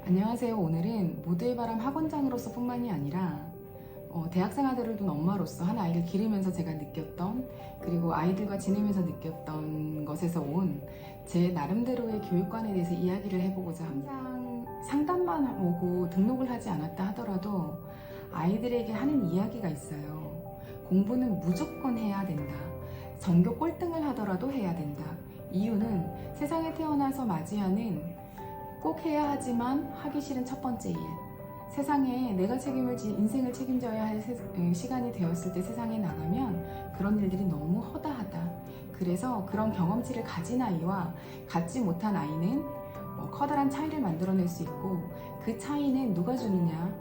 안녕하세요. 오늘은 모두의 바람 학원장으로서 뿐만이 아니라 대학생 아들을 둔 엄마로서 한 아이를 기르면서 제가 느꼈던, 그리고 아이들과 지내면서 느꼈던 것에서 온 제 나름대로의 교육관에 대해서 이야기를 해보고자 합니다. 항상 상담만 오고 등록을 하지 않았다 하더라도 아이들에게 하는 이야기가 있어요. 공부는 무조건 해야 된다. 전교 꼴등을 하더라도 해야 된다. 이유는 세상에 태어나서 맞이하는 꼭 해야 하지만 하기 싫은 첫 번째 일, 세상에 내가 인생을 책임져야 할 시간이 되었을 때 세상에 나가면 그런 일들이 너무 허다하다. 그래서 그런 경험치를 가진 아이와 갖지 못한 아이는 커다란 차이를 만들어낼 수 있고, 그 차이는 누가 주느냐?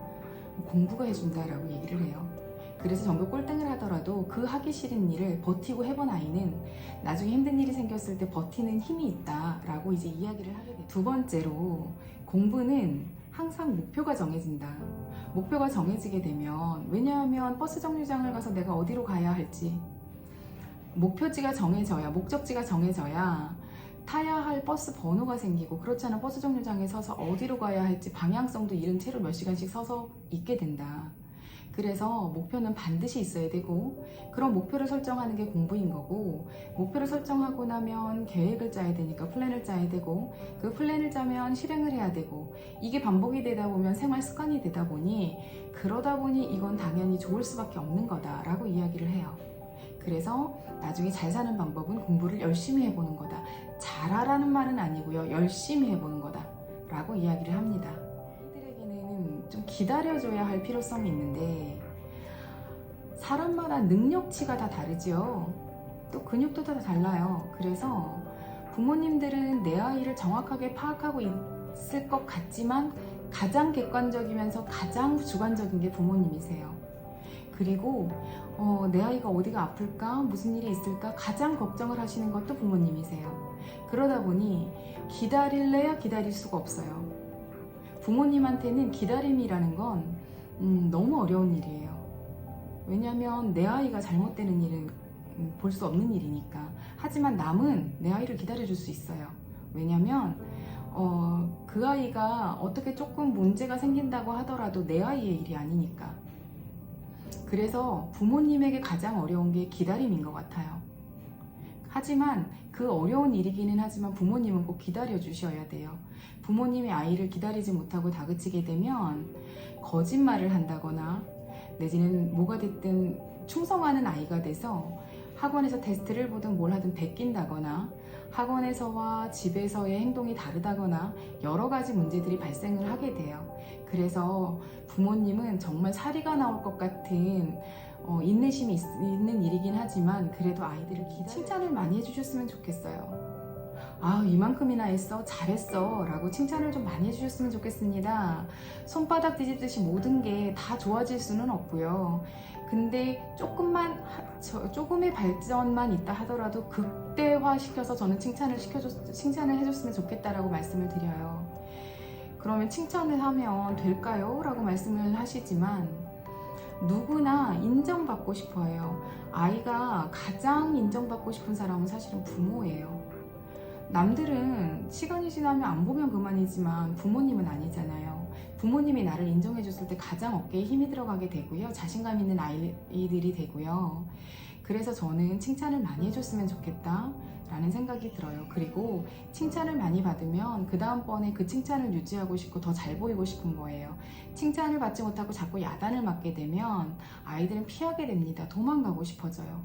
공부가 해준다라고 얘기를 해요. 그래서 전교 꼴등을 하더라도 그 하기 싫은 일을 버티고 해본 아이는 나중에 힘든 일이 생겼을 때 버티는 힘이 있다라고 이제 이야기를 하게 돼요. 두 번째로, 공부는 항상 목표가 정해진다. 목표가 정해지게 되면, 왜냐하면 버스 정류장을 가서 내가 어디로 가야 할지, 목표지가 정해져야, 목적지가 정해져야 타야 할 버스 번호가 생기고, 그렇지 않은 버스 정류장에 서서 어디로 가야 할지 방향성도 잃은 채로 몇 시간씩 서서 있게 된다. 그래서 목표는 반드시 있어야 되고, 그런 목표를 설정하는 게 공부인 거고, 목표를 설정하고 나면 계획을 짜야 되니까 플랜을 짜야 되고, 그 플랜을 짜면 실행을 해야 되고, 이게 반복이 되다 보면 생활 습관이 되다 보니, 그러다 보니 이건 당연히 좋을 수밖에 없는 거다라고 이야기를 해요. 그래서 나중에 잘 사는 방법은 공부를 열심히 해보는 거다. 잘하라는 말은 아니고요, 열심히 해보는 거다 라고 이야기를 합니다. 좀 기다려줘야 할 필요성이 있는데, 사람마다 능력치가 다 다르죠. 또 근육도 다 달라요. 그래서 부모님들은 내 아이를 정확하게 파악하고 있을 것 같지만 가장 객관적이면서 가장 주관적인 게 부모님이세요. 그리고 내 아이가 어디가 아플까, 무슨 일이 있을까 가장 걱정을 하시는 것도 부모님이세요. 그러다 보니 기다릴래야 기다릴 수가 없어요. 부모님한테는 기다림이라는 건 너무 어려운 일이에요. 왜냐하면 내 아이가 잘못되는 일은 볼 수 없는 일이니까. 하지만 남은 내 아이를 기다려줄 수 있어요. 왜냐하면 그 아이가 어떻게 조금 문제가 생긴다고 하더라도 내 아이의 일이 아니니까. 그래서 부모님에게 가장 어려운 게 기다림인 것 같아요. 하지만 그 어려운 일이기는 하지만 부모님은 꼭 기다려 주셔야 돼요. 부모님이 아이를 기다리지 못하고 다그치게 되면 거짓말을 한다거나, 내지는 뭐가 됐든 충성하는 아이가 돼서 학원에서 테스트를 보든 뭘 하든 베낀다거나, 학원에서와 집에서의 행동이 다르다거나 여러 가지 문제들이 발생을 하게 돼요. 그래서 부모님은 정말 사리가 나올 것 같은 인내심이 있는 일이긴 하지만, 그래도 아이들을 칭찬을 많이 해주셨으면 좋겠어요. 아, 이만큼이나 했어, 잘했어 라고 칭찬을 좀 많이 해주셨으면 좋겠습니다. 손바닥 뒤집듯이 모든 게 다 좋아질 수는 없고요. 근데 조금의 발전만 있다 하더라도 극대화시켜서 저는 칭찬을 해줬으면 좋겠다라고 말씀을 드려요. 그러면 칭찬을 하면 될까요? 라고 말씀을 하시지만, 누구나 인정받고 싶어 해요. 아이가 가장 인정받고 싶은 사람은 사실은 부모예요. 남들은 시간이 지나면 안 보면 그만이지만 부모님은 아니잖아요. 부모님이 나를 인정해줬을 때 가장 어깨에 힘이 들어가게 되고요, 자신감 있는 아이들이 되고요. 그래서 저는 칭찬을 많이 해줬으면 좋겠다 라는 생각이 들어요. 그리고 칭찬을 많이 받으면 그 다음번에 그 칭찬을 유지하고 싶고 더 잘 보이고 싶은 거예요. 칭찬을 받지 못하고 자꾸 야단을 맞게 되면 아이들은 피하게 됩니다. 도망가고 싶어져요.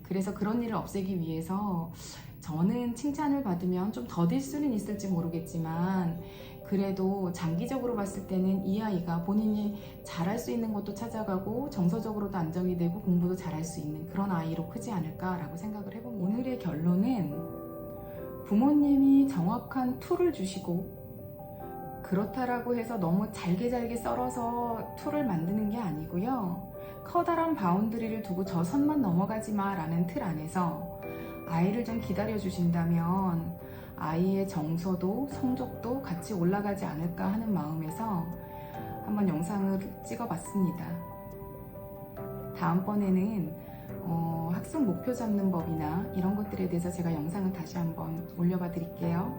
그래서 그런 일을 없애기 위해서 저는 칭찬을 받으면 좀 더딜 수는 있을지 모르겠지만, 그래도 장기적으로 봤을 때는 이 아이가 본인이 잘할 수 있는 것도 찾아가고 정서적으로도 안정이 되고 공부도 잘할 수 있는 그런 아이로 크지 않을까라고 생각을 해봅니다. 오늘의 결론은, 부모님이 정확한 툴을 주시고 그렇다라고 해서 너무 잘게 썰어서 툴을 만드는 게 아니고요, 커다란 바운드리를 두고 저 선만 넘어가지 마 라는 틀 안에서 아이를 좀 기다려 주신다면 아이의 정서도 성적도 같이 올라가지 않을까 하는 마음에서 한번 영상을 찍어 봤습니다. 다음번에는 학습 목표 잡는 법이나 이런 것들에 대해서 제가 영상을 다시 한번 올려봐 드릴게요.